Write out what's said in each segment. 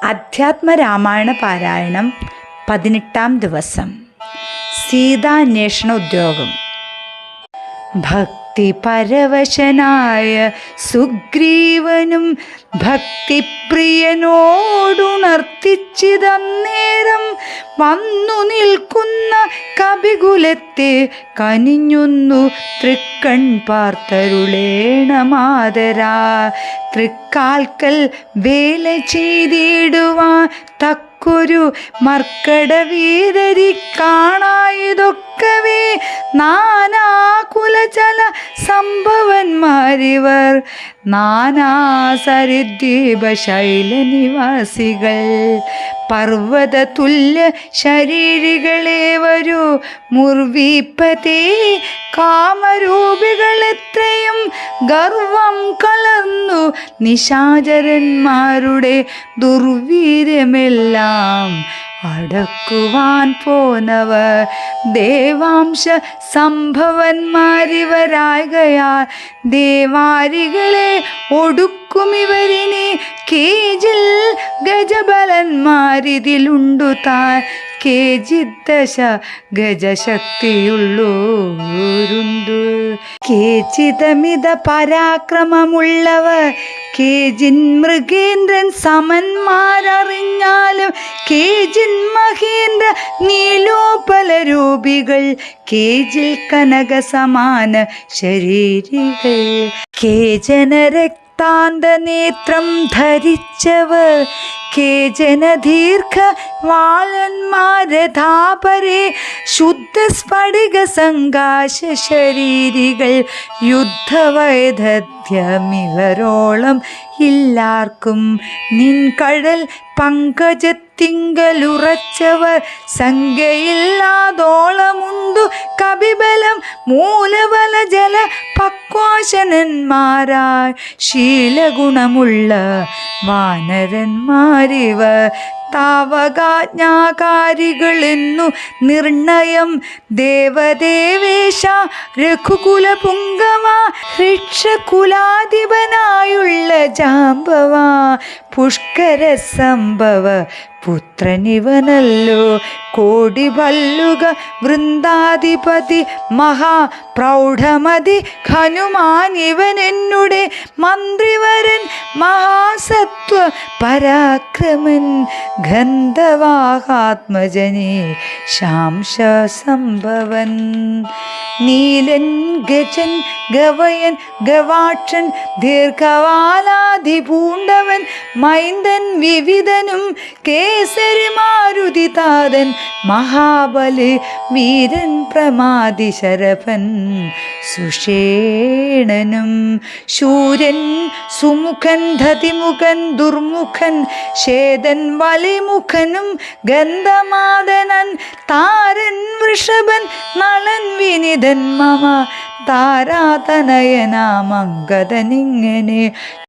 അധ്യാത്മരാമായണ പാരായണം 18-ാം ദിവസം. സീതാന്വേഷണ ഉദ്യോഗം. ഭക്തിപരവശനായ സുഗ്രീവനും ഭക്തിപ്രിയനോടുണർത്തിച്ചിതന്നേരം വന്നു നിൽക്കുന്ന കപികുലത്തെ കനിഞ്ഞൊന്നു തൃക്കൺ പാർത്തരുളേണമാതരാ. തൃക്കാൽക്കൽ വേല ചെയ്തിടുവാൻ തക്കൊരു മർക്കടവീരരി കാണായതൊക്കവേ നാനാകുലചല സംഭവന്മാരിവർ, നാനാ സരിദ്വീപശൈലനിവാസികൾ. പർവ്വത തുല്യ ശരീരികളേവരു മുർവീപ്പതേ കാമരൂപികളെത്രയും ഗർവം കലർന്നു നിശാചരന്മാരുടെ ദുർവീര്യമെല്ലാം അടക്കുവാൻ പോന്നവർ ദേവാംശ സംഭവന്മാരിവരാകയാൽ ദേവാരികളെ ഒടുക്കുമിവരിനി കേജിൽ ഗജബലന്മാരിതിലുണ്ടു താൻ. കേജിദ്ദശ ഗജശക്തിയുള്ളൂരുണ്ടു. കേചിതമിത പരാക്രമമുള്ളവർ കേജിൻ മൃഗേന്ദ്രൻ സമന്മാരറിഞ്ഞാലും കേജിൻ മഹേന്ദ്ര നീലോപലരൂപികൾ കേജിൽ കനക സമാന ശരീരികൾ. കേജന രക്താന്തനേത്രം ധരിച്ചവർ കേജന ദീർഘ വാളന്മാരധാപരെ ശുദ്ധ സ്ഫടിക സങ്കാശ ശരീരികൾ. യുദ്ധവൈദഗ്ധ്യമിവരോളം ഇല്ലാർക്കും നിൻ കടൽ പങ്കജത്തിങ്കലുറച്ചവർ സംഖ്യയില്ലാതോളമുണ്ടു കപിബലം മൂലബല ജല പക്വാശനന്മാരായി ശീലഗുണമുള്ള വാനരന്മാരിവർ. താവകാജ്ഞാകാരികളെന്നു നിർണയം ദേവദേവേശ രഘുകുല പുങ്കവ ഋക്ഷകുലാധിപനായുള്ള ജാമ്പവ പുഷ്കര സംഭവ പുത്രനിവനല്ലോ. കോടി ഭല്ലുക വൃന്ദാധിപതി മഹാപ്രൗഢമതി ഹനുമാൻ ഇവനെന്നുടെ മന്ത്രിവരൻ മഹാസത്വ പരാക്രമൻ ഗന്ധവാഹാത്മജനേ ശാംശ സംഭവൻ. നീലൻ ഗജൻ ഗവയൻ ഗവാക്ഷൻ ദീർഘവാലാധിപൂണ്ടവൻ മൈന്ദൻ വിവിധനും കേസരി മാരുതി താതൻ മഹാബലി വീരൻ പ്രമാദി ശരഭൻ സുഷേണനും ശൂരൻ സുമുഖൻ ധതിമുഖൻ ദുർമുഖൻ ശേതൻ വലിമുഖനും ഗന്ധമാദനൻ താരൻ വൃഷഭൻ നളൻ വിനിതൻ മമ താരാതനയനാമംഗതനിങ്ങനെ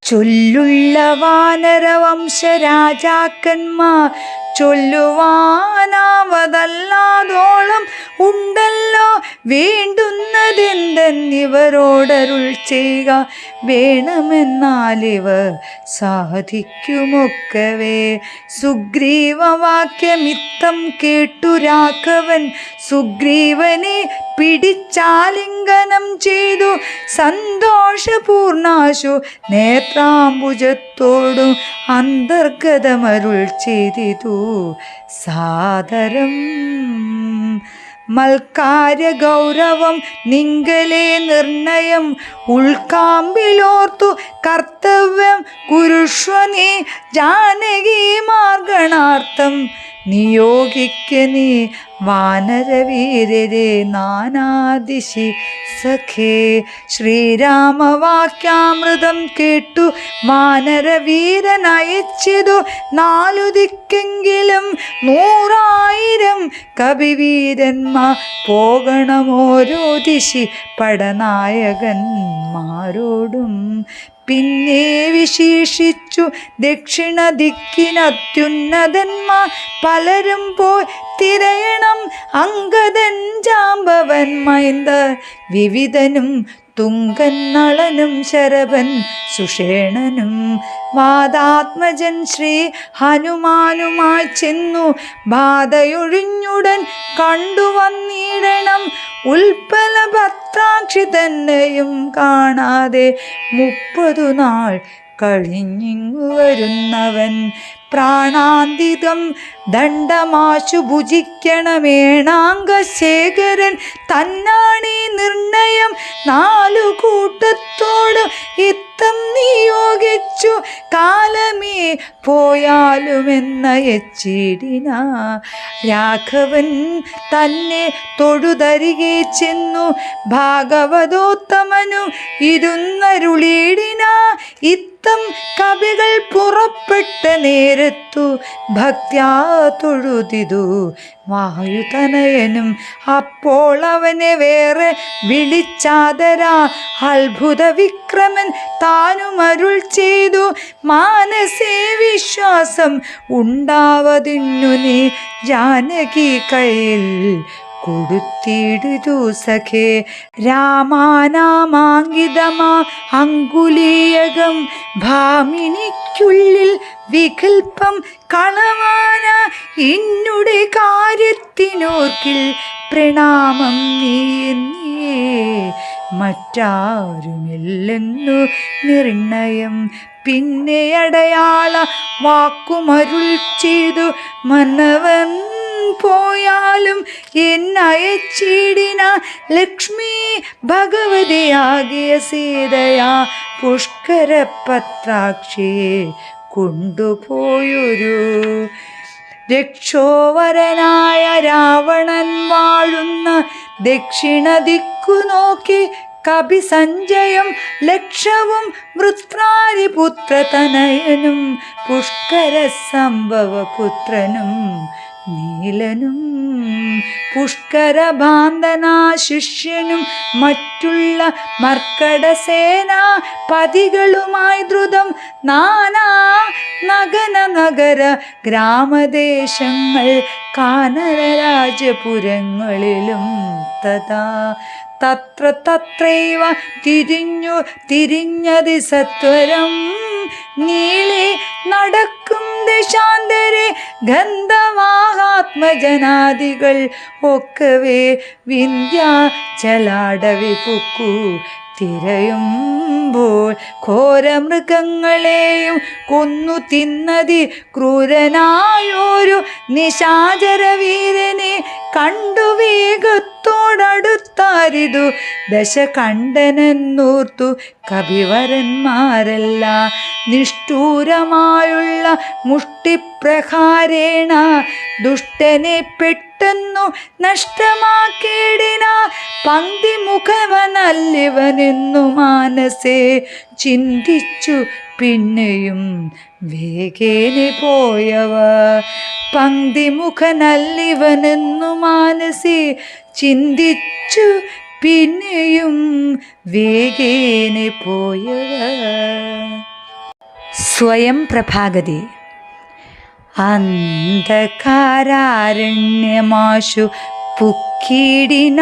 ചൊല്ലുള്ള വാനരവംശരാജാക്കന്മാർ ചൊല്ലുവാനാവതല്ലാതോളം ഉണ്ടല്ലോ വേണ്ടുന്നതെന്തെന്നിവരോടരുൾ ചെയ്യുക വേണമെന്നാലിവർ സാധിക്കുമൊക്കവേ. സുഗ്രീവവാക്യമിത്തം കേട്ടു രാഘവൻ സുഗ്രീവനെ പിടിച്ചാലിംഗനം ചെയ്തു സന്തോഷപൂർണാശു നേത്രാംബുജത്തോടും അന്തർഗതമരുൾ ചെയ്തിതു സാദരം. മൽക്കാര്യ ഗൗരവം നിങ്കലേ നിർണയം ഉൾക്കാമ്പിലോർത്തു കർത്തവ്യം കുരുഷ്വ നീ ജാനകി മാർഗണാർത്ഥം നിയോഗിക്ക നീ വാനരവീരരെ നാനാദിശി സഖേ. ശ്രീരാമവാക്യാമൃതം കേട്ടു വാനരവീരനയച്ചിതു നാലു ദിക്കെങ്കിലും 100,000 കവിവീരന്മാർ പോകണമോരോ ദിശി പടനായകന്മാരോടും. പിന്നെ വിശേഷിച്ചു ദക്ഷിണ ദിക്കിനത്യുന്നതന്മാർ പലരും പോയി തിരയണം അങ്കദൻ ജാമ്പവൻ മൈന്ദർ വിവിധനും തുങ്കൻ നളനും ശരഭൻ സുഷേണനും വാദാത്മജൻ ശ്രീ ഹനുമാനുമായി ചെന്നു ബാധയൊഴിഞ്ഞുടൻ കണ്ടുവന്നിടണം. ഉൽപ്പല ഭദ്രാക്ഷി തന്നെയും കാണാതെ 30 നാൾ കഴിഞ്ഞിങ്ങു വരുന്നവൻ പ്രാണാന്തികം ദണ്ഡമാശു ഭുജിക്കണമേണാംഗശേഖരൻ തന്നാണീ നിർണയം 4 കൂട്ടത്തോട് ഇത്തം നിയോഗിച്ചു കാലമേ പോയാലുമെന്നയച്ചിടിന. രാഘവൻ തന്നെ തൊഴുതരികെ ചെന്നു ഭാഗവതോത്തമനു ഇരുന്നരുളിടിന. ഇത്തം കവികൾ പുറപ്പെട്ട നേരത്തു ഭക്ത്യാ തൊഴുതിതു വായുതനയനും. അപ്പോൾ അവനെ വേറെ വിളിച്ചാദരാ അത്ഭുത വിക്രമൻ താനും അരുൾ ചെയ്തു. മാനസേ വിശ്വാസം ഉണ്ടാവതിന്നു നീ ജാനകി കയ്യിൽ കൊടുത്തിടുതു സഖേ. രാമാനാമാങ്കിതമാ അങ്കുലീയകം ഭാമിനിക്കുള്ളിൽ വികൽപ്പം കളവാന. ഇന്നുടെ കാര്യത്തിനോർക്കിൽ പ്രണാമം നീ മറ്റാരുമില്ലെന്നു നിർണയം. പിന്നെ അടയാള വാക്കുമരുൾ ചെയ്തു മനവൻ പോയാലും എന്നയച്ചിടിന. ലക്ഷ്മി ഭഗവതിയാകിയ സീതയാ പുഷ്കരപത്രാക്ഷിയെ കൊണ്ടുപോയൊരു രക്ഷോവരനായ രാവണൻ വാഴുന്ന ദക്ഷിണ ദിക്കു നോക്കി കപി സഞ്ജയം ലക്ഷവും വൃത്രാരിപുത്രതനയനും പുഷ്കര സംഭവപുത്രനും നീലനും പുഷ്കര ബാന്ധനാ ശിഷ്യനും മറ്റുള്ള മർക്കടസേനാ പതികളുമായി ദ്രുതം നാനാ നഗന നഗര ഗ്രാമദേശങ്ങൾ കാനന രാജപുരങ്ങളിലും തഥാ തത്ര തത്രൈവ തിരിഞ്ഞതി സത്വരം. നീളെ നടക്കും ദശാന്തരെ ഗന്ധവാഹാത്മജനാദികൾ ഒക്കവേ വിന്ധ്യാചലാടവി പൊക്കു തിരയുമ്പോൾ ഘോരമൃഗങ്ങളെയും കൊന്നു തിന്നതി ക്രൂരനായൊരു നിശാചരവീരനെ കണ്ടു വേഗത്തോടടുത്താരിതു ദശകണ്ഠനെന്നോർത്തു കവിവരന്മാരെല്ലാം. നിഷ്ഠൂരമായുള്ള മുഷ്ടിപ്രഹാരേണ ദുഷ്ടനെ പെട്ടെന്നു നഷ്ടമാക്കേടിന. പങ്ക്തിമുഖവനല്ലിവനെന്നു മാനസേ ചിന്തിച്ചു പിന്നെയും വേഗേനെ പോയവ. പങ്ക്തിമുഖനല്ലിവനെന്നു മാനസേ ചിന്തിച്ചു പിന്നെയും വേഗേനെ പോയവ. സ്വയം പ്രഭാഗതി. അന്ധകാരാരണ്യമാശു പുക്കീടിന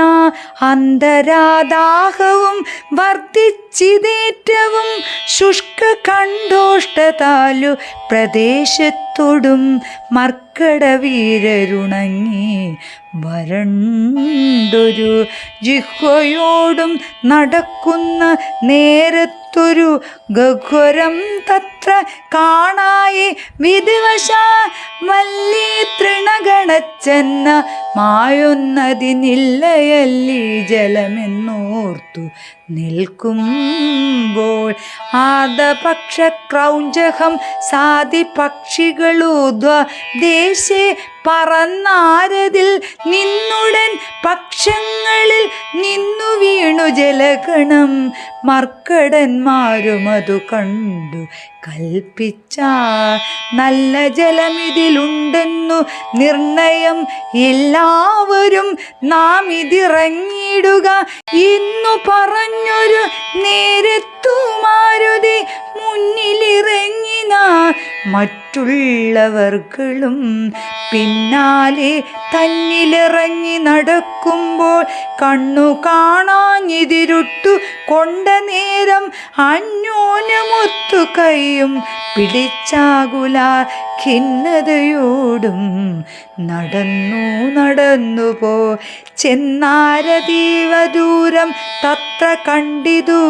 അന്തരാദാഹവും വർദ്ധിച്ചിതേറ്റവും ശുഷ്ക കണ്ഠോഷ്ടതാലു പ്രദേശത്തോടും മർക്കടവീരരുണങ്ങി വരണ്ടൊരു ജിഹ്വയോടും നടക്കുന്ന നേരത്തൊരു ഗഹ്വരം തത്ര കാണായി വിധിവശ വല്ലി തൃണഗണച്ചെന്ന മായൊന്നതിനില്ലയല്ലി ജലമെന്നോർത്തു നിൽക്കുമ്പോൾ ആദപക്ഷ ക്രൗഞ്ചകം സാധി പക്ഷികളൂദ്വ ദേശേ പറന്നാരതിൽ നിന്നുടൻ പക്ഷങ്ങളിൽ നിന്നു വീണു ജലഗണം. മർക്കടന്മാരും അതു കണ്ടു കൽപ്പിച്ച നല്ല ജലമിതിലുണ്ടെന്നു നിർണയം. എല്ലാവരും നാം ഇതിറങ്ങിയിടുക ഇന്നു പറഞ്ഞൊരു നേരത്തു മാരുതി മുന്നിലിറങ്ങിന. മറ്റുള്ളവർകളും പിന്നാലെ തന്നിലിറങ്ങി നടക്കുമ്പോൾ കണ്ണു കാണാഞ്ഞിതിരുട്ടു കൊണ്ട നേരം അന്യോന്യമൊത്തു കൈയും പിടിച്ചാകുല ഖിന്നതയോടും നടന്നു പോ ചെന്നാരതീവ ദൂരം തത്ര കണ്ടിതു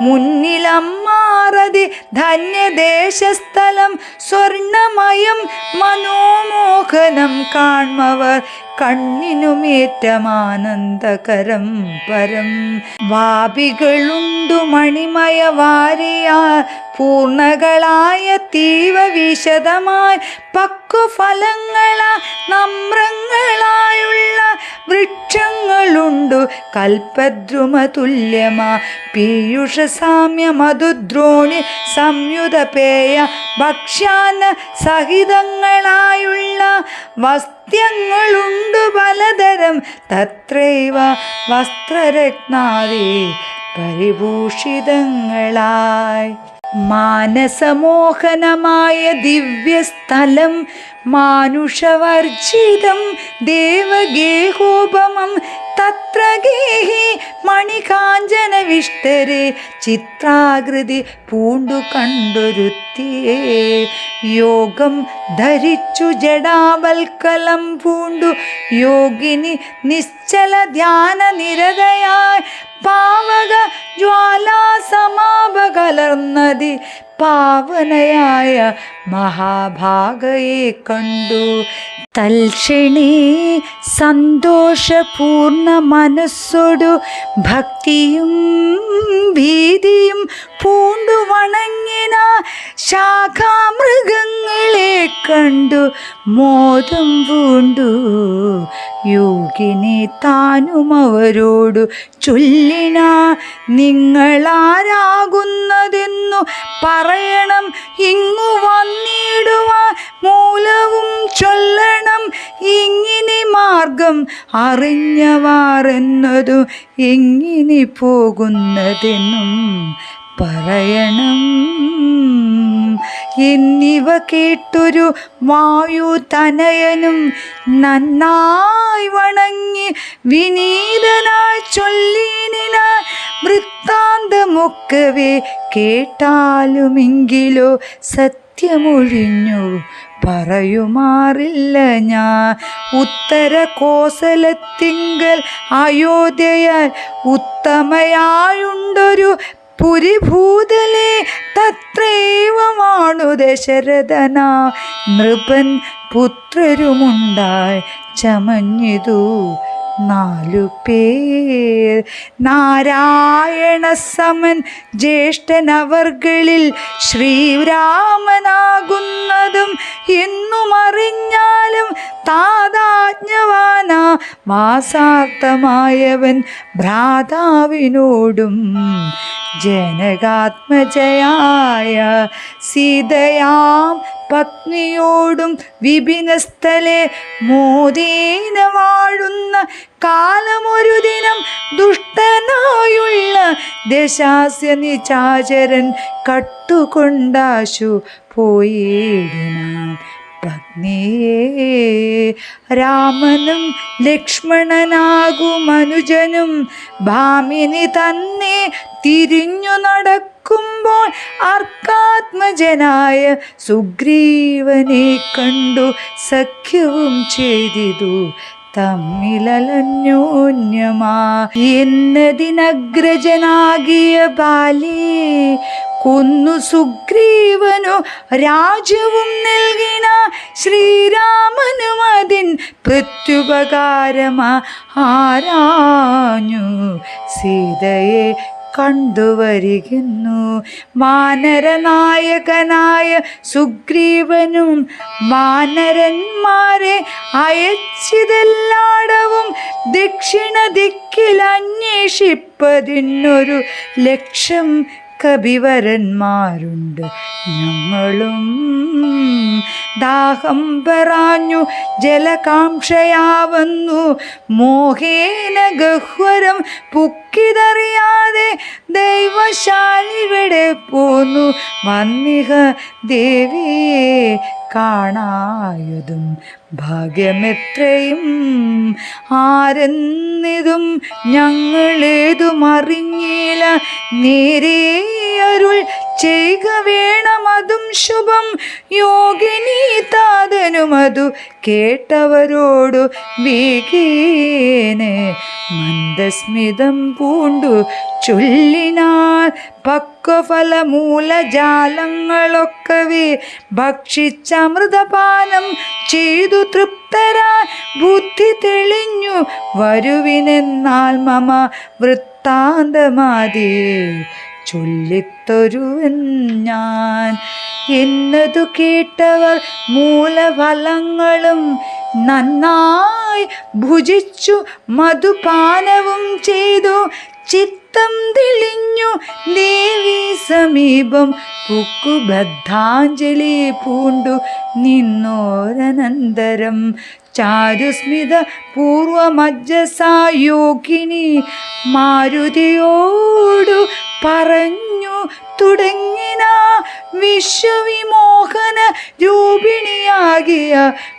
മുന്നിലമ്മാറതി ധന്യദേശസ്ഥലം സ്വർണമയം മനോമോഹനം കാൺമവർ കണ്ണിനുമേറ്റമാനന്ദകരം പരം. വാപികളുണ്ടു മണിമയ വാരിയാ പൂർണ്ണകളായ തീവ വിശദമായി പക്വഫലങ്ങളാ നമ്രങ്ങളായുള്ള വൃക്ഷങ്ങളുണ്ടു കൽപദ്രുമ തുല്യമാ പീയൂഷ സാമ്യ മധുദ്രോണി സംയുത പേയ ഭക്ഷ്യാന സഹിതങ്ങളായുള്ള വസ്ത്യങ്ങളുണ്ടു പലതരം തത്രൈവ വസ്ത്രരത്നാദി പരിഭൂഷിതങ്ങളായി. മാനസമോഹനമായ ദിവ്യസ്ഥലം മാനുഷവർജിതം ദേവഗേഹോപമം തത്ര ഗേഹി മണികാഞ്ചന വിഷ്ടരെ ചിത്രാകൃതി പൂണ്ടു കണ്ടൊരുത്തിയേ യോഗം ധരിച്ചു ജടാവൽക്കലം പൂണ്ടു യോഗിനി നിശ്ചല ധ്യാന നിരതയായി പാവക ജ്വാലാ സമാപ കലർന്നതി പാവനയായ മഹാഭാഗയെ കണ്ടു. തൽക്ഷണേ സന്തോഷപൂർണ്ണ മനസ്സോടു ഭക്തിയും ഭീതിയും പൂണ്ടു വണങ്ങിന ശാഖാമൃഗങ്ങളെ കണ്ടു മോദം പൂണ്ടു യോഗിനി താനും അവരോടു ചൊല്ലിന നിങ്ങളാരാകുന്നതെന്നു പറയണം ഇങ്ങു വന്നിടുവാൻ മൂലവും ചൊല്ലണം ഇങ്ങിനി മാർഗം അറിഞ്ഞവാറെന്നതു എങ്ങിനി പോകുന്നതെന്നും പറയണം എന്നിവ കേട്ടൊരു വായു തനയനും നന്നായി വണങ്ങി വിനീതനായി ചൊല്ലിനാ വൃത്താന്തമൊക്കവേ കേട്ടാലുമെങ്കിലോ സത്യമൊഴിഞ്ഞു പറയുമാറില്ല ഞാൻ. ഉത്തര കോസലത്തിങ്കൽ അയോധ്യയാൽ ഉത്തമയായുണ്ടൊരു പുരിഭൂതലേ തത്രൈവമാണു ദശരഥന നൃപൻ പുത്രരുമുണ്ടായി ചമഞ്ഞിതു 4 പേർ. നാരായണ സമൻ ജ്യേഷ്ഠനവർകളിൽ ശ്രീരാമനാകുന്നതും എന്നും അറിഞ്ഞാലും താതാജ്ഞവാന വാസാർത്ഥമായവൻ ഭ്രാതാവിനോടും ജനകാത്മജയായ സീതയാം പത്നിയോടും വിപിനസ്ഥലെ മോദേന വാഴുന്ന കാലമൊരു ദിനം ദുഷ്ടനായുള്ള ദശാസ്യ നിചാചരൻ കട്ടുകൊണ്ടാശു പോയിടിനാൻ പത്നിയേ. രാമനും ലക്ഷ്മണനാകുമനുജനും ഭാമിനി തന്നെ തിരിഞ്ഞു നടക്കുമ്പോൾ അർക്കാത്മജനായ സുഗ്രീവനെ കണ്ടു സഖ്യവും ചെയ്തിതു തമ്മിലന്യോന്യമാ. എന്നതിനഗ്രജനാകിയ ബാലി കൊന്നു സുഗ്രീവനു രാജ്യവും നൽകിന ശ്രീരാമനും അതിൻ പ്രത്യുപകാരമാ ആരാഞ്ഞു സീതയെ കണ്ടുവരികുന്നു. വാനരനായകനായ സുഗ്രീവനും വാനരന്മാരെ അയച്ചിതെല്ലാടവും ദക്ഷിണ ദിക്കിൽ അന്വേഷിപ്പതിനൊരു ലക്ഷം കവിവരന്മാരുണ്ട്. ഞങ്ങളും ദാഹം പറാഞ്ഞു ജലകാംക്ഷയാവന്നു മോഹേന ഗഹ്വരം പുക്കിതറിയാതെ ദൈവശാലിവിടെ പോന്നു വന്നിഹ ദേവിയെ കാണായതും ഭാഗ്യമെത്രയും. ആരെന്നിതും ഞങ്ങളേതും അറിഞ്ഞില്ല, നേരെ അരുൾ ചെയ്യുക വേണമതും ശുഭം. യോഗിനി താതനുമതു കേട്ടവരോടു വേഗേനെ മന്ദസ്മിതം പൂണ്ടു ചൊല്ലിനാൾ. പക്വഫലമൂലജാലങ്ങളൊക്കവേ ഭക്ഷിച്ചമൃതപാനം ചെയ്തു തൃപ്തരായി ബുദ്ധി തെളിഞ്ഞു വരുവിനെന്നാൽ മമ വൃത്താന്തമാതേ ചൊല്ലിത്തൊരുവൻ ഞാൻ. എന്നതു കേട്ടവർ മൂലഫലങ്ങളും നന്നായി ഭുജിച്ചു മധുപാനവും ചെയ്തു. ചിത്തം തെളിഞ്ഞു ദേവി സമീപം പുക്കുബദ്ധാഞ്ജലി പൂണ്ടു നിന്നോരനന്തരം. ചാരുസ്മിത പൂർവമജ്ജസായോഗിനി മാരുതിയോടു പറഞ്ഞു തുടങ്ങിന. വിശ്വവിമോഹന രൂപിണിയാകിയ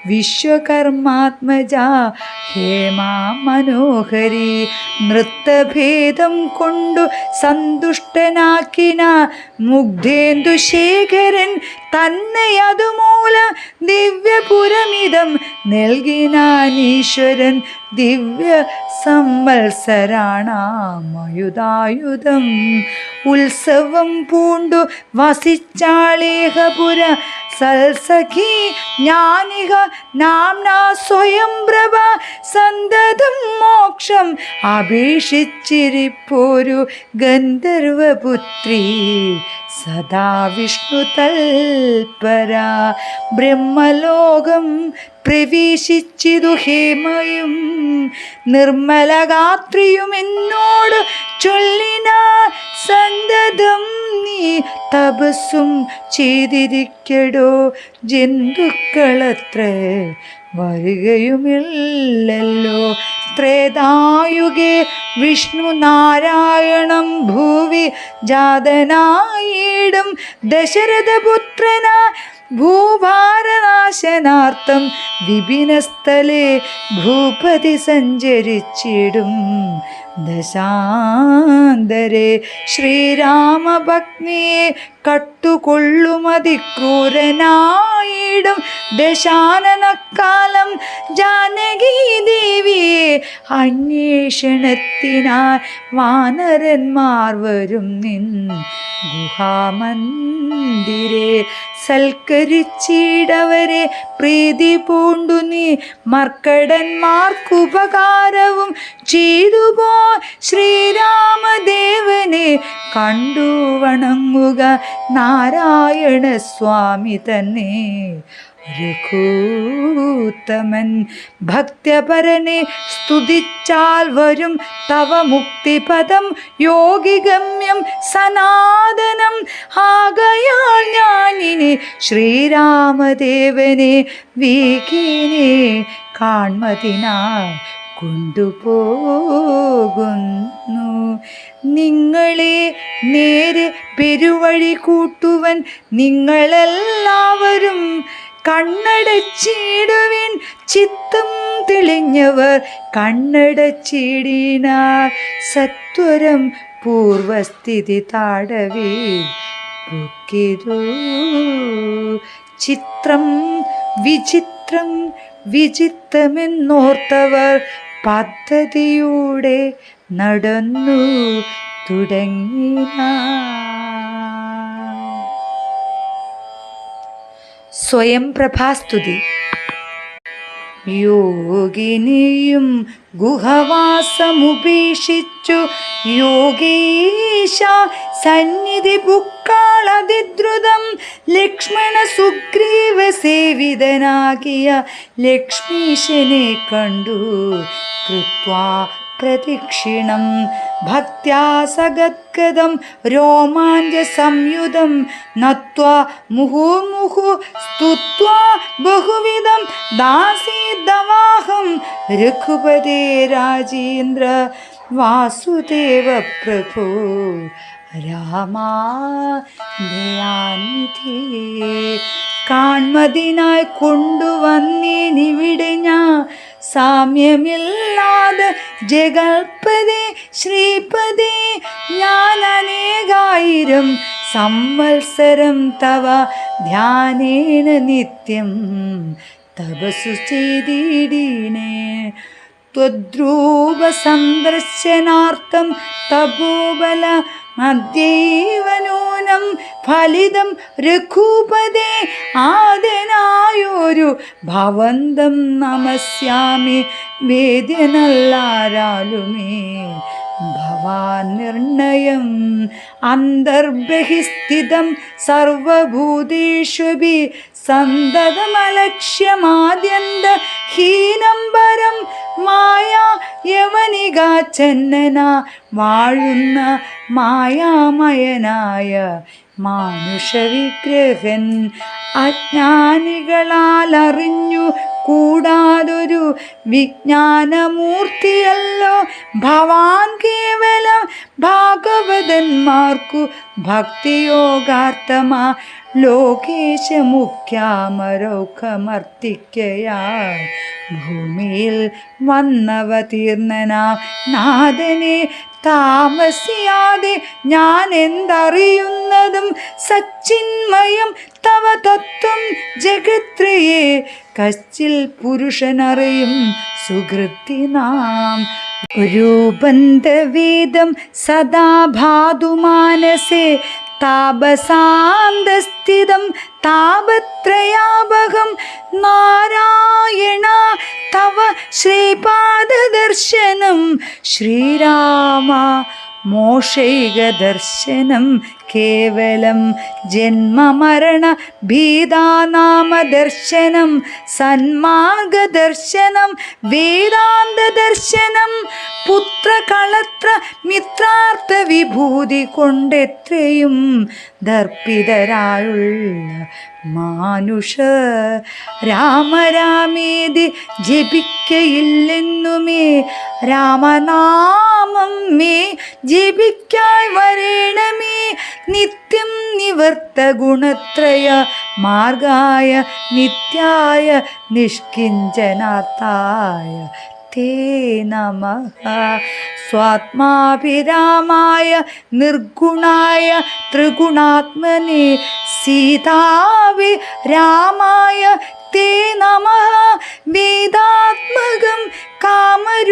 വിശ്വകർമാത്മജ ഹേമാ മനോഹരി, നൃത്തഭേദം കൊണ്ടു സന്തുഷ്ടനാക്കിന മുഗ്ധേന്ദുശേഖരൻ തന്നെ. അതുമൂലം ദിവ്യപുരമിതം നൽകിനാനീശ്വരൻ ദിവ്യ സംവത്സരാണാമയുധായുധം. ഉത്സവം പൂണ്ടു വസിച്ചാളേഹപുര സൽസഖി ജ്ഞാനിക നാംനാ സ്വയംപ്രഭ. സന്തതം മോക്ഷം അപേക്ഷിച്ചിരിപ്പോരു ഗന്ധർവപുത്രി സദാ വിഷ്ണു തൽപര. ബ്രഹ്മലോകം പ്രവേശിച്ചിതു ഹേമയും നിർമ്മലഗാത്രിയും എന്നോട് ചൊല്ലിനാൾ. സന്തതം നീ തപസ്സും ചെയ്തിരിക്കടോ, ജന്തുക്കളത്ര വരികയുമില്ലല്ലോ. ത്രേതായുഗേ വിഷ്ണു നാരായണം ഭൂവി ജാതനായിടും ദശരഥപുത്രനാ ഭൂഭാരനാശനാർത്ഥം വിപിനസ്ഥലേ ഭൂപതി സഞ്ചരിച്ചിടും. ദശാന്തരെ ശ്രീരാമഭഗ്നിയെ കട്ടുകൊള്ളുമതിക്രൂരനായിടും ദശാനനക്കാലം ജാനകീ ദേവിയെ അന്വേഷണത്തിനായി വാനരന്മാർ വരും നിൻ ഗുഹാമന്ദിരെ. സൽക്കരിച്ചിടവരെ പ്രീതി പൂണ്ടു നീ മർക്കടന്മാർക്കുപകാരവും ചെയ്തുപോ. ശ്രീരാമദേവനെ കണ്ടു വണങ്ങുക നാരായണ സ്വാമി തന്നെ. രഘൂത്തമൻ ഭക്ത്യപരനെ സ്തുതിച്ചാൽ വരും തവ മുക്തിപദം യോഗിഗമ്യം സനാതനം. ആകയാൽ ഞാനിനി ശ്രീരാമദേവനെ വീക്കിനെ കാൺമതിനായി കൊണ്ടുപോകുന്നു. നിങ്ങളെ നേരെ പെരുവഴി കൂട്ടുവൻ നിങ്ങളെല്ലാവരും കണ്ണടച്ചിടുവിൻ. ചിത്തം തെളിഞ്ഞവർ കണ്ണടച്ചിടിനാർ. സത്വരം പൂർവസ്ഥിതി താടവേ പൊക്കിതു. ചിത്രം വിചിത്രം വിചിത്രമെന്നോർത്തവർ പദ്ധതിയൂടെ നടന്നു തുടങ്ങിന. സ്വയം പ്രഭാസ്തുതി. യോഗിനിയും ഗുഹവാസമുപേക്ഷിച്ചു യോഗീശ സന്നിധി പുക്കാളതിദ്രുതം. ലക്ഷ്മണ സുഗ്രീവ സേവിതനാകിയ ലക്ഷ്മീശനെ കണ്ടു കൃത്വാ പ്രദക്ഷിണം. ഭക്ത്യാ സഗദ്ഗദം രോമാഞ്ച സംയുതം നത്വാ മുഹുർമുഹു സ്തുത്വാ ബഹുവിധം. ദാസീദവാഹം രഘുപതേ രാജേന്ദ്ര വാസുദേവ പ്രഭോ രാമാ ദയാനിധി. കാൺമതിനായി കൊണ്ടുവന്നീനിവിടെ ഞാൻ. സാമ്യമില്ലാതെ ജഗൽപദേ ശ്രീപദേ ഞാൻ അനേകായിരം സംവത്സരം തവ ധ്യാനേന നിത്യം തപസ്സു ചെയ്തിടീനേ. ത്വദ്രൂപ സന്ദർശനാർത്ഥം തപോബല അദ്യൈവ നൂനം ഫലിതം രഘുപദേ. ആദനായൊരു ഭവന്തം നമസ്യാമി വേദ്യനല്ലാരാലുമേ. ഭവാൻ നിർണയം അന്തർബഹിസ്ഥിതം സർവഭൂതേഷ്വപി സന്തതമലക്ഷ്യമാദ്യന്ത ഹീനം പരം മായാ യവനികാചന്നന വാഴുന്ന മായാമയനായ മാനുഷവിഗ്രഹൻ. അജ്ഞാനികളാൽ അറിഞ്ഞു കൂടാതൊരു വിജ്ഞാനമൂർത്തിയല്ലോ ഭവാൻ. കേവലം ഭാഗവതന്മാർക്കു ഭക്തിയോഗാർത്ഥമാ ലോകേശ മുഖ്യാമരൗഖമർത്തിക്കയാൽ ഭൂമിയിൽ വന്നവതീർന്നനാം നാഥനെ താമസിയാതെ ഞാൻ എന്തറിയുന്നതും സച്ചിന്മയം തവ തത്വം ജഗത്രയേ. കശ്ചിൽ പുരുഷനറിയും സുഹൃത്തിനാം രൂപന്തവേദം സദാ ഭാതുമാനസേ. താപസാന്തസ്ഥിതം താപത്രയാപകം നാരായണ തവ ശ്രീപാദദർശനം. ശ്രീരാമ മോക്ഷൈകദർശനം കേവലം ജന്മമരണ ഭീതാനാമദർശനം. സന്മാർഗദർശനം വേദാന്തദർശനം. പുത്രകളത്ര മിത്രാർത്ഥ വിഭൂതി കൊണ്ടെത്രയും ദർപ്പിതരായുള്ള മാനുഷ രാമരാമേതി ജപിക്കയില്ലെന്നുമേ. രാമനാമം മേ ജപിക്കായി വരേണമേ. നിത്യം നിവർത്ത ഗുണത്രയ മാർഗായ നിത്യായ നിഷ്കിഞ്ചനാർത്ഥായ തേ നമഃ. സ്വാത്മാഭിരാമായ നിർഗുണായ ത്രിഗുണാത്മനെ സീതാവിരാമായ തേ നമഃ. വേദാത്മകം കാമരൂപിണമീശാന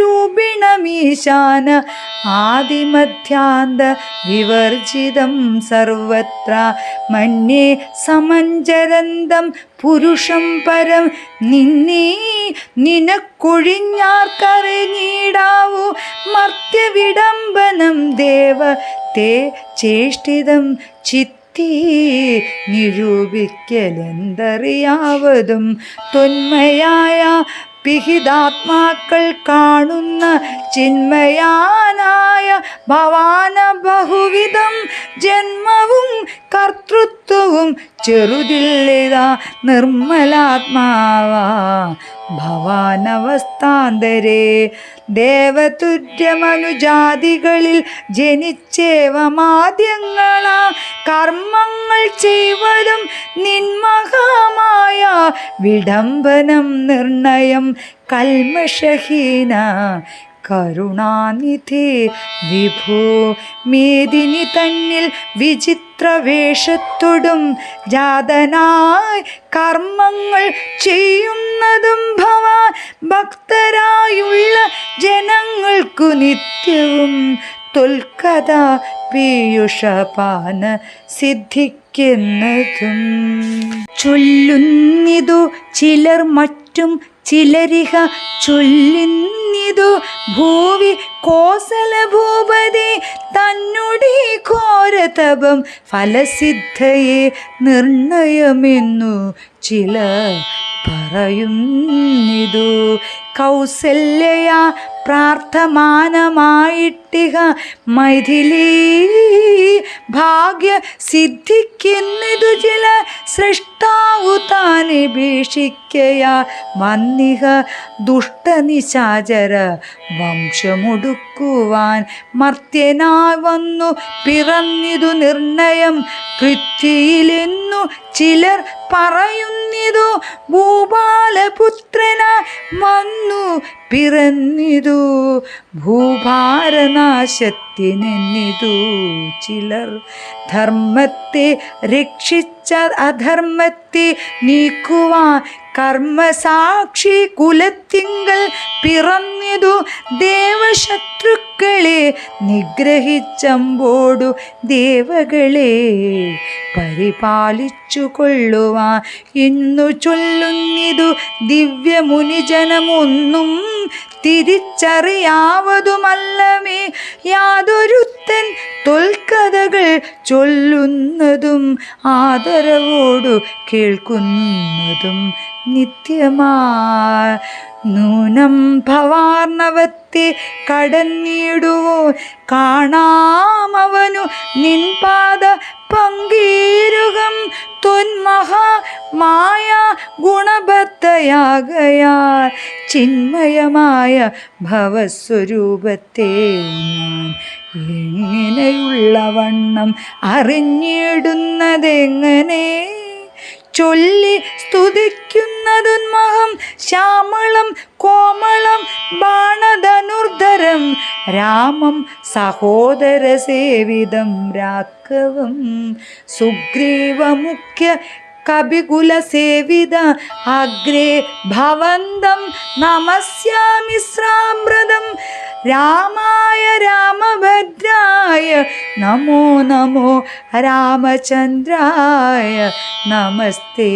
ആദിമധ്യാന്ത വിവർജിതം സർവത്ര മന്യേ സമഞ്ജരന്തം പുരുഷം പരം. നിന്നെ നിനക്കൊഴിഞ്ഞാർക്കറിഞ്ഞിടാവൂ മർത്യവിഡംബനം ദേവ തേ ചേഷ്ടിതം ചിത്ത നിരൂപിക്കലെന്തറിയാവതും. തൊന്മയായ പിഹിതാത്മാക്കൾ കാണുന്ന ചിന്മയാനായ ഭവാന ബഹുവിധം ജന്മവും കർത്തൃത്വവും ചെറുതില്ലിതാ നിർമ്മലാത്മാവാ ഭവാനവസ്ഥാന്തരേ. ദേവതുല്യമനുജാതികളിൽ ജനിച്ചേവമാദ്യങ്ങളാ കർമ്മങ്ങൾ ചെയ്വതും നിന്മഹാമായ വിഡംബനം നിർണയം. കൽമഷഹീന കരുണാനിധി വിഭോ മേദിനി തന്നിൽ വിചിത്ര വേഷത്തോടും ജാതനായി കർമ്മങ്ങൾ ചെയ്യുന്നതും ഭവാൻ. ഭക്തരായുള്ള ജനങ്ങൾക്കു നിത്യവും തൊൽക്കഥ പീയുഷപാന സിദ്ധിക്കുന്നതും. ചൊല്ലുന്നിതു ചിലർ മറ്റും ചിലരിഹ ചൊല്ലുന്നിതു ഭൂവി കോസല ഭൂപതി തന്നുടേ ഘോരതപം ഫലസിദ്ധയെ നിർണയമെന്നു ചില പറയുന്നിതു. കൗസല്യയാ പ്രാർത്ഥമാനമായിട്ടിഹ മൈഥിലീ ഭാഗ്യ സിദ്ധിക്കുന്നിതു ചില സൃഷ്ടാവു താനെ ഭീഷിക്കയാ വന്നിഹ ദുഷ്ടനിശാചര വംശമൊടുക്കുവാൻ മർത്യനായി വന്നു പിറന്നിതു നിർണയം പൃഥ്വിയിലെന്നു ചിലർ പറയുന്നിതു ഭൂപാലപുത്രന വന്നു പിറന്നിതു ഭൂഭാരനാശത്തിനെന്നിതു ചിലർ ധർമ്മത്തെ രക്ഷിച്ച അധർമ്മത്തെ നീക്കുവാൻ കർമ്മസാക്ഷി കുലത്തിങ്കൽ പിറന്നിതു ദേവശത്രുക്കളെ നിഗ്രഹിച്ചമ്പോടു ദേവകളെ പരിപാലിച്ചു കൊള്ളുവാൻ ഇന്നു ചൊല്ലുന്നിതു ദിവ്യമുനിജനമൊന്നും തിരിച്ചറിയാവതുമല്ലമേ യാതൊരുത്തൻ തൊൽക്കഥകൾ ചൊല്ലുന്നതും ആദരവോടു കേൾക്കുന്നതും നിത്യമാ നൂനം ഭവാർണവത്തെ കടന്നിടുവോ കാണാമവനു നിൻപാദ പങ്കീരുകം തൊന്മഹാ മായ ഗുണബദ്ധയാകയാൽ ചിന്മയമായ ഭവസ്വരൂപത്തെ ഞാൻ എങ്ങനെയുള്ള വണ്ണം അറിഞ്ഞിടുന്നതെങ്ങനെ ചൊല്ലി സ്തുതിക്കുന്നതുന്മഹം ശ്യാമളം കോമളം ബാണധനുർധരം രാമം സഹോദര സേവിതം രാഘവം സുഗ്രീവമുഖ്യ കപികുല സേവിത അഗ്രേ ഭവന്തം നമസ്യാമി സാമ്പ്രതം രാമായ രാമഭദ്രായ നമോ നമോ രാമചന്ദ്രായ നമസ്തേ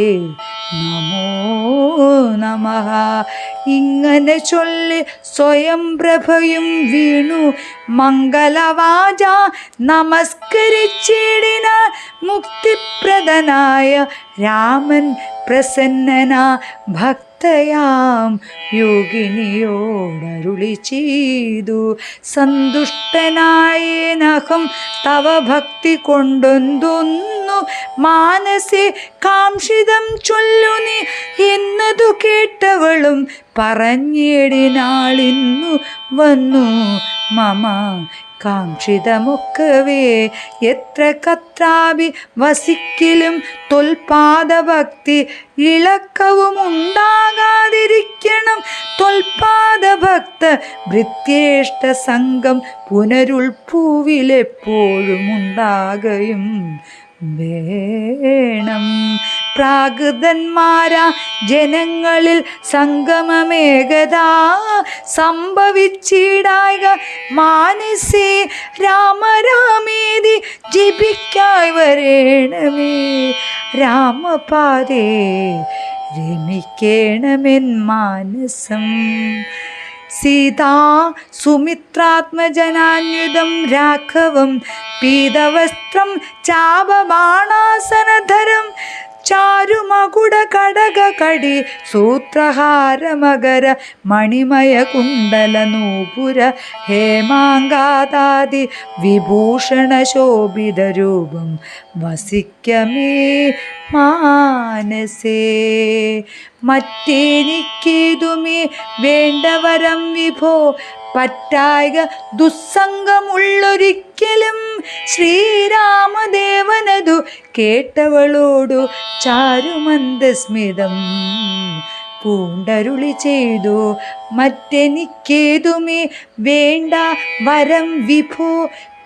നമോ നമഃ. ഇങ്ങനെ ചൊല്ലി സ്വയം പ്രഭയും വീണു മംഗളവാച നമസ്കരിച്ചിടിന മുക്തിപ്രദനായ രാമൻ പ്രസന്നനാ ഭക്തയാം യോഗിനിയോടരുളി ചെയ്തു സന്തുഷ്ടനായേനഹം തവ ഭക്തി കൊണ്ടൊന്നു മാനസേ കാംക്ഷിതം ചൊല്ലു നീ എന്നതു കേട്ടവളും പറഞ്ഞിടിനാളിന്നു വന്നു മമ കാംക്ഷിതമൊക്കവേ എത്ര കത്രാപി വസിക്കിലും തൊൽപാദഭക്തി ഇളക്കവും ഉണ്ടാകാതിരിക്കണം തൊൽപാദഭക്ത ഭൃത്യേഷ്ട സംഘം പുനരുൾപ്പൂവിലെപ്പോഴും ഉണ്ടാകയും വേണം. പ്രാകൃതന്മാരാ ജനങ്ങളിൽ സംഗമമേകതാ സംഭവിച്ചിടായ മാനസേ രാമരാമേതി ജപിക്കായി വരേണമേ രാമപാദേ രമിക്കേണമെൻ മാനസം. സീതാ സുമിത്രാത്മജനാന്യുതം രാഘവം പീതവസ്ത്രം ചാപബാണാസനധരം ചാരുമകുട കടക കടി സൂത്രഹാരമകര മണിമയ കുണ്ടല നൂപുര ഹേമാങ്കാദാദി വിഭൂഷണ ശോഭിത രൂപം വസിക്കമേ മാനസേ. മറ്റേനിക്കേതുമേ വേണ്ടവരം വിഭോ പറ്റായിക ദുസ്സംഗമുള്ളൊരിക്കലും ശ്രീരാമദേവനതു കേട്ടവളോടു ചാരുമന്ദസ്മിതം പൂണ്ടരുളി ചെയ്തു മറ്റെനിക്കേതുമേ വേണ്ട വരം വിഭോ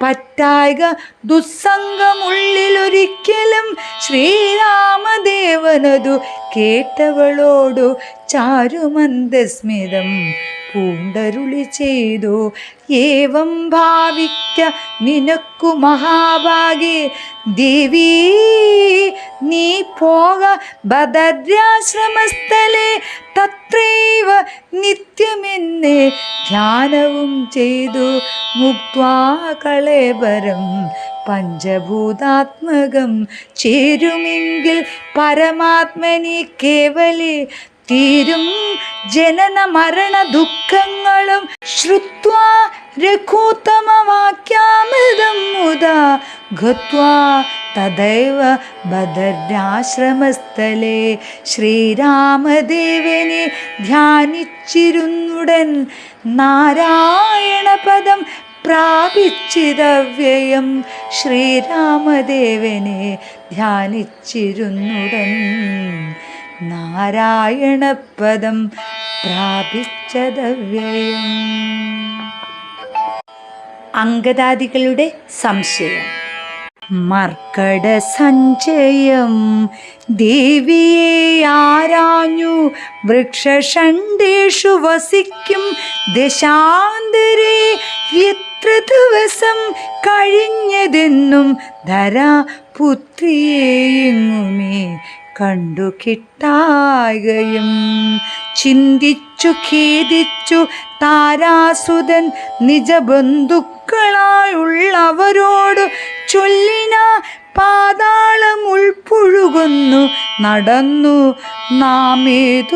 പറ്റായിക ദുസ്സംഗമുള്ളിലൊരിക്കലും ശ്രീരാമദേവനതു കേട്ടവളോടു ചാരുമന്ദസ്മിതം പൂണ്ടരുളി ചെയ്തു. ഏവം ഭാവിക്ക നിനക്കു മഹാഭാഗേ ദേവീ നീ പോക ബദര്യാശ്രമസ്ഥലേ തത്രൈവ നിത്യമെന്നെ ധ്യാനവും ചെയ്തു മുക്ത്വാ കളേബരം പഞ്ചഭൂതാത്മകം ചേരുമെങ്കിൽ പരമാത്മനി കേവലേ തീരും ജനന മരണ ദുഃഖങ്ങളും ശ്രുത്വാ രഘൂത്തമവാക്യാമൃതം മുദാ ഗത്വാ തദൈവ ബദര്യാശ്രമസ്ഥലേ ശ്രീരാമദേവനെ ധ്യാനിച്ചിരുന്നുടൻ നാരായണപദം പ്രാപിച്ചിതവ്യയം. ശ്രീരാമദേവനെ ധ്യാനിച്ചിരുന്നുടൻ നാരായണപദം പ്രാപിച്ചതവ്യയം. അംഗദാദികളുടെ സംശയം. മർക്കട സഞ്ചയം ദേവിയെ ആരാഞ്ഞു വൃക്ഷഷണ്ടേഷു വസിക്കും ദശാന്തരേ എത്ര ദിവസം കഴിഞ്ഞതെന്നും ധരാപുത്രിയെങ്ങുമേ കണ്ടു കിട്ടായകയും ചിന്തിച്ചു ഖേദിച്ചു താരാസുതൻ നിജബന്ധുക്കളായുള്ളവരോട് ചൊല്ലിന പാതാളം ഉൾപ്പുഴുകുന്നു നടന്നു നാമേതുമറിഞ്ഞില്ല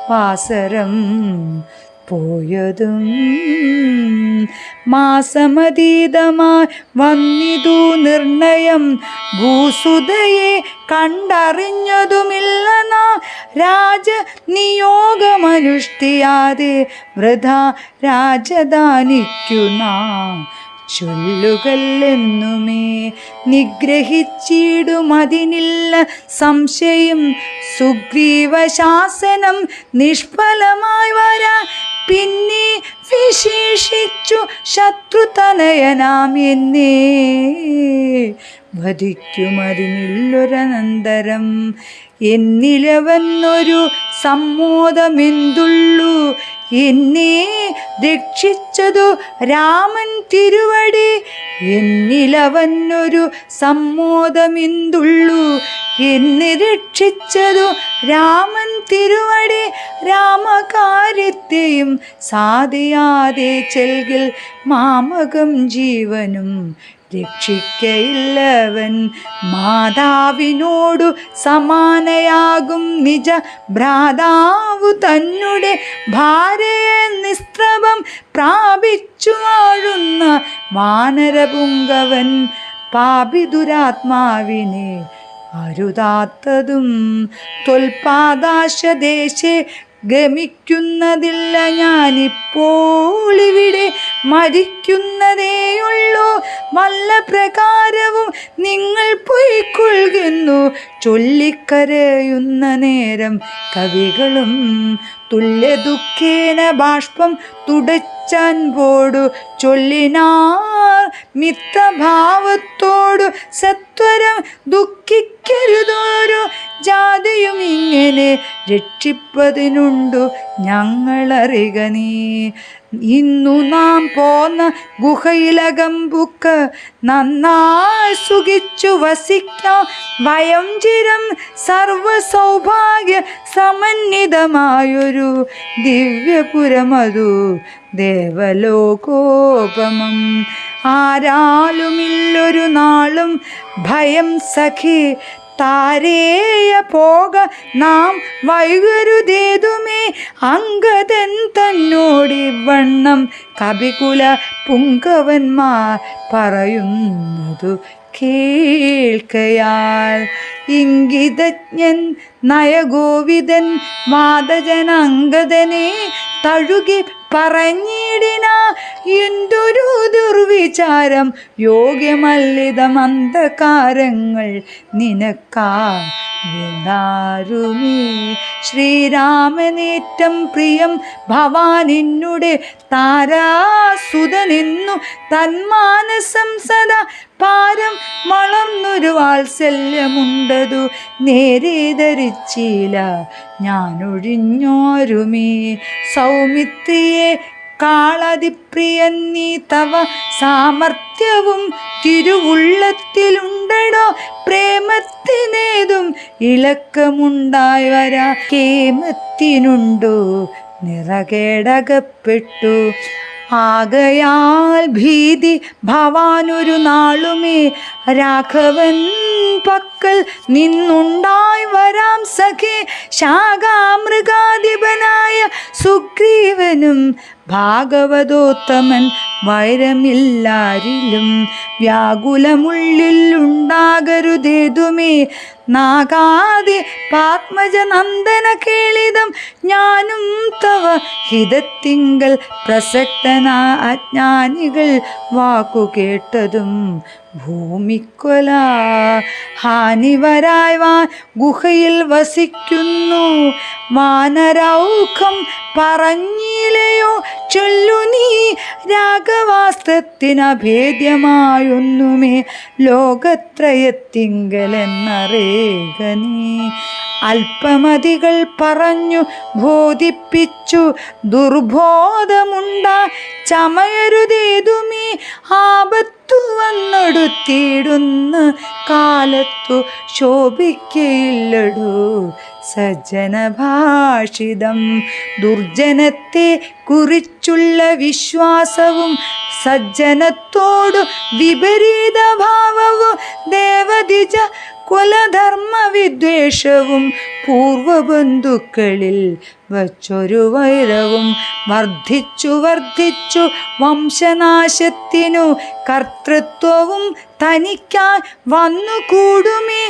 വാസരം പോയതും മാസമതീതമായി വന്നിതു നിർണയം ഭൂസുതയെ കണ്ടറിഞ്ഞതുമില്ല നാം രാജനിയോഗമനുഷ്ഠിയാതെ വൃഥാ രാജധാനിക്കു നാം ചൊല്ലുകല്ലെന്നുമേ നിഗ്രഹിച്ചിടുമതിനില്ല സംശയം സുഗ്രീവശാസനം നിഷ്ഫലമായി വരാ പിന്നെ വിശേഷിച്ചു ശത്രുതനയനാം എന്നെ വധിക്കുമതിനില്ലൊരനന്തരം എന്നിലവന്നൊരു സമ്മോദമെന്തുള്ളു എന്നെ രക്ഷിച്ചതു രാമൻ തിരുവടി എന്നിലവന്നൊരു സമ്മോദമെന്തുള്ളു എന്നെ രക്ഷിച്ചതു രാമൻ തിരുവടി രാമകാര്യത്തെയും സാധിയാതെ ചെൽകിൽ മാമകം ജീവനും രക്ഷിക്കയില്ലവൻ മാതാവിനോടു സമാനയാകും നിജ ഭ്രാതാവു തന്നെ ഭാര്യയെ നിസ്ത്രവം പ്രാപിച്ചു വാഴുന്ന വാനരപുങ്കവൻ പാപിദുരാത്മാവിനെ അരുതാത്തതും ത്വൽപാദാശദേശേ ഗമിക്കുന്നതില്ല ഞാനിപ്പോൾ ഇവിടെ മരിക്കുന്നതേയുള്ളൂ വല്ല പ്രകാരവും നിങ്ങൾ പൊയ്ക്കൊള്ളുന്നു ചൊല്ലിക്കരയുന്ന നേരം കവികളും തുല്യ ദുഃഖേന ബാഷ്പം തുടച്ചൻപോടു ചൊല്ലിനാർ മിത്രഭാവത്തോടു സത്വരം ദുഃഖിക്കരുതോരു ജാതിയും ഇങ്ങനെ രക്ഷിപ്പതിനുണ്ടു ഞങ്ങളറിക നീ ഇന്നു നാം പോന്ന ഗുഹയിലകമ്പുക്ക് നന്നായി സുഖിച്ചു വസിക്കാം വയം ചിരം സർവസൗഭാഗ്യ സമന്വിതമായൊരു ദിവ്യപുരമതു ദേവലോകോപമം ആരാലുമില്ലൊരു നാളും ഭയം സഖി താരേയ പോക നാം വൈകരുതേതുമേ അംഗതൻ തന്നോടിവണ്ണം കപികുല പുങ്കവന്മാർ പറയുന്നതു കേൾക്കയാൽ ഇംഗിതജ്ഞൻ നയഗോവിതൻ വാദജനംഗതനെ തഴുകി പറഞ്ഞിടിന എന്തൊരു ദുർവിചാരം യോഗ്യമല്ലിതമന്ധകാരങ്ങൾ നിനക്കാരുമേ ശ്രീരാമനേറ്റം പ്രിയം ഭവാനിന്നുടെ താരാസുതനെന്നു തന്മാനസം സദാ പാരം വളർന്നൊരു വാത്സല്യമുണ്ടതു നേരെ ധരിച്ചില്ല ഞാനൊഴിഞ്ഞോരുമേ സൗമിത്രിയെ കാളതിപ്രിയൻ നീ തവ സാമർത്ഥ്യവും തിരുവുള്ളത്തിലുണ്ടടോ പ്രേമത്തിനേതും ഇളക്കമുണ്ടായി വരാ കേമത്തിനുണ്ടോ നിറകേടകപ്പെട്ടു ആകയാൽ ഭീതി ഭവാനൊരു നാളുമേ രാഘവൻ പക്കൽ നിന്നുണ്ടായി വരാം സഖേ ശാഖാമൃഗാധിപനായ സുഗ്രീവനും ഭാഗവതോത്തമൻ വൈരമില്ലാരിലും വ്യാകുലമുള്ളിൽ ഉണ്ടാകരുതേതുമേ നാഗാദി പാത്മജ നന്ദന കേളിതം ഞാനും തവ ഹിതത്തിങ്കൽ പ്രസക്തനാ അജ്ഞാനികൾ വാക്കു കേട്ടതും ഭൂമിക്കൊല ഹാനിവരായ് ഗുഹയിൽ വസിക്കുന്നു വാനരൗഖം പറഞ്ഞില്ലയോ ചൊല്ലു നീ രാഘവാസ്ത്രത്തിനഭേദ്യമായൊന്നുമേ ലോകത്രയത്തിങ്കലെന്നറിയുക നീ അല്പമതികൾ പറഞ്ഞു ബോധിപ്പിച്ചു ദുർബോധമുണ്ടാ ചമയരുതേതുമേ ആപത്തു വന്നെടുത്തിടുന്ന കാലത്തു ശോഭിക്കയില്ലടൂ സജ്ജന ഭാഷിതം ദുർജനത്തെ കുറിച്ചുള്ള വിശ്വാസവും സജ്ജനത്തോടു വിപരീത ഭാവവും ദേവദിജ കുലധർമ്മ വിദ്വേഷവും പൂർവബന്ധുക്കളിൽ വച്ചൊരു വൈരവും വർദ്ധിച്ചു വംശനാശത്തിനു കർത്തൃത്വവും തനിക്കാൻ വന്നുകൂടുമേ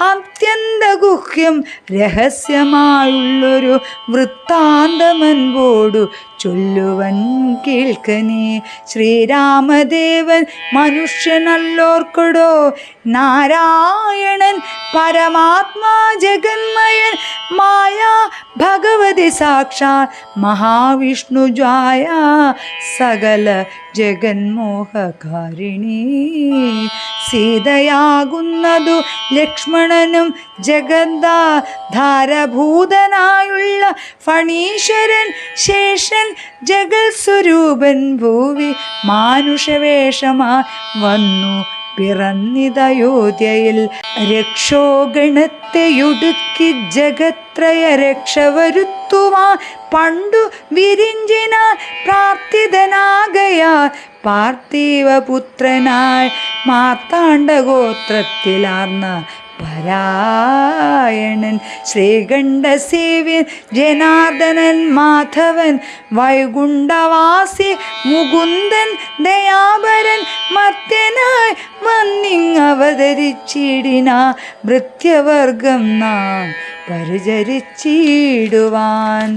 അത്യന്തഗുഹ്യം രഹസ്യമായുള്ളൊരു വൃത്താന്തമൻപോടു ചൊല്ലുവൻ കേൾക്കനേ ശ്രീരാമദേവൻ മനുഷ്യനല്ലോർക്കടോ നാരായണൻ പരമാത്മാ ജഗന്മയൻ മായാ ഭഗവതി സാക്ഷാൽ മഹാവിഷ്ണു ജായ സകല ജഗന്മോഹകാരിണി സീതയാകുന്നതു ലക്ഷ്മണനും ജഗദ്ധാരഭൂതനായുള്ള ഫണീശ്വരൻ ശേഷൻ ജഗൽ സ്വരൂപൻ ഭൂവി മാനുഷവേഷമായി വന്നു പിറന്നിതയോധ്യയിൽ രക്ഷോഗണത്തെയൊടുക്കി ജഗത്രയ രക്ഷ വരുത്തുവാൻ പണ്ടു വിരിഞ്ചിനാൻ പ്രാർത്ഥിതനാകയാൽ പാർത്ഥിവപുത്രനായി മാർത്താണ്ഡഗോത്രത്തിലാർന്ന പരായണൻ ശ്രീകണ്ഠസേവ്യൻ ജനാർദ്ദനൻ മാധവൻ വൈകുണ്ഠവാസി മുകുന്ദൻ ദയാപരൻ മർത്യനായി വന്നിങ്ങവതരിച്ചിടിന ഭൃത്യവർഗം നാം പരിചരിച്ചിടുവാൻ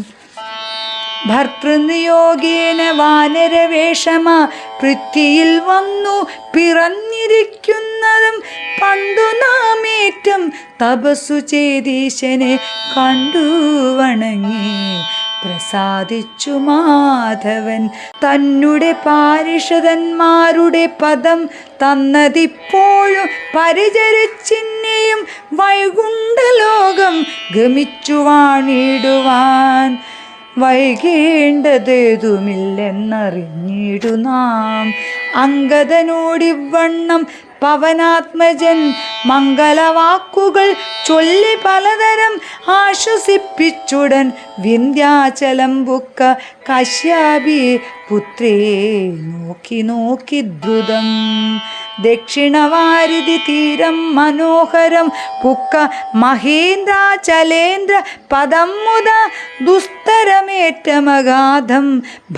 ഭർതൃനിയോഗേന വാനരവേഷമാ പൃഥ്വിയിൽ വന്നു പിറന്നിരിക്കുന്നതും പണ്ടു നാമേറ്റം തപസ്സു ചെയ്തീശനെ കണ്ടു വണങ്ങി പ്രസാദിച്ചു മാധവൻ തന്നുടെ പാരിഷദന്മാരുടെ പദം തന്നതിപ്പോഴും പരിചരിച്ചിന്നെയും വൈകുണ്ഠലോകം ഗമിച്ചു വാണിടുവാൻ വൈകേണ്ടതേതുമില്ലെന്നറിഞ്ഞിടു നാം അംഗദനോടിവണ്ണം പവനാത്മജൻ മംഗളവാക്കുകൾ ചൊല്ലി പലതരം ആശ്വസിപ്പിച്ചുടൻ വിന്ധ്യാചലം ബുക്ക കശ്യാപി പുത്രിയെ നോക്കി ദ്രുതം ദക്ഷിണവാരിധി തീരം മനോഹരം പുക്ക മഹേന്ദ്രാചലേന്ദ്ര പദം മുത ദുസ്തരമേറ്റമഗാധം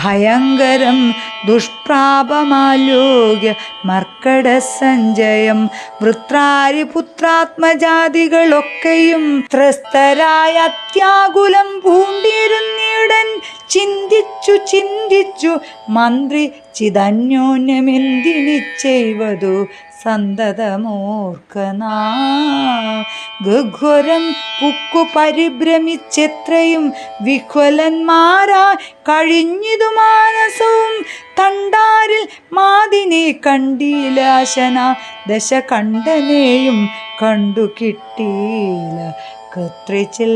ഭയങ്കരം ദുഷ്പ്രാപമാലോക്യ മർക്കട സഞ്ജയം വൃത്രാരിപുത്രാത്മജാതികളൊക്കെയും ത്രസ്തരായ അത്യാകുലം പൂണ്ടിരുന്നിയുടൻ ചിന്തിച്ചു മന്ത്രി ചിതന്യോന്യമെന്തിനി ചെയ്വതു സന്തതമോർക്കനാ ഗഘ്വരം പുക്കു പരിഭ്രമിച്ചെത്രയും വിഹ്വലന്മാരായി കഴിഞ്ഞിതു മാനസവും തണ്ടാരിൽ മാതിനെ കണ്ടീലാശന ദശകണ്ഠനെയും കണ്ടു കിട്ടീല കത്രിച്ചിൽ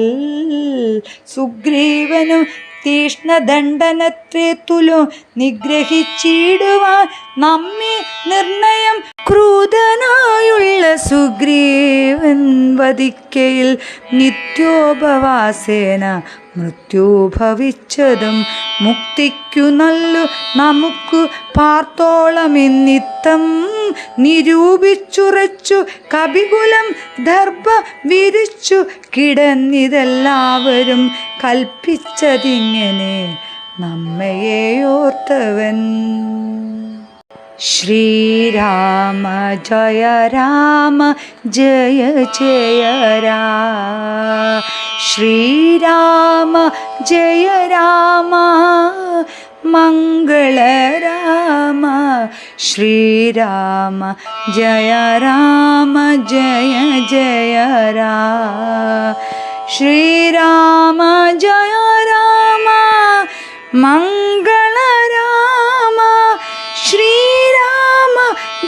സുഗ്രീവനും തീഷ്ണദണ്ഡനത്രേത്തുലോ നിഗ്രഹിച്ചിടുവാൻ നമ്മെ നിർണയം ക്രൂധനായുള്ള സുഗ്രീവൻ വധിക്കയിൽ നിത്യോപവാസേന മൃത്യു ഭവിച്ചതും മുക്തിക്കു നല്ലു നമുക്ക് പാർത്തോളമെന്നിത്തം നിരൂപിച്ചുറച്ചു കപികുലം ദർഭ വിരിച്ചു കിടന്നിതെല്ലാവരും കൽപ്പിച്ചതിങ്ങനെ നമ്മയെയോർത്തവൻ. ശ്രീരാമ ജയ രാമ ജയ ജയ രാമ. ശ്രീരാമ ജയ രാമ മംഗള രാമ. ശ്രീരാമ ജയ രാമ ജയ ജയ രാമ. ശ്രീരാമ ജയ രാമ മംഗള രാമ. ശ്രീരാമ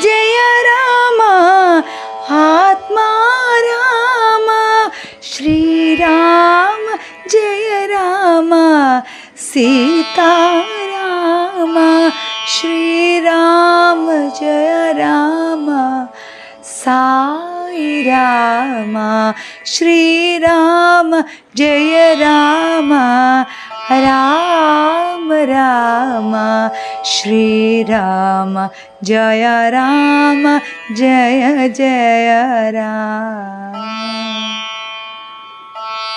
ജയ രാമ ആത്മാ രാമ. ശ്രീരാമ ജയ രാമ സീതാരാമ. ശ്രീരാമ ജയ രാമ സായി രാമ. ശ്രീരാമ ജയ രാമ രാമ രാമ. ശ്രീരാമ ജയ രാമ ജയ ജയ രാമ.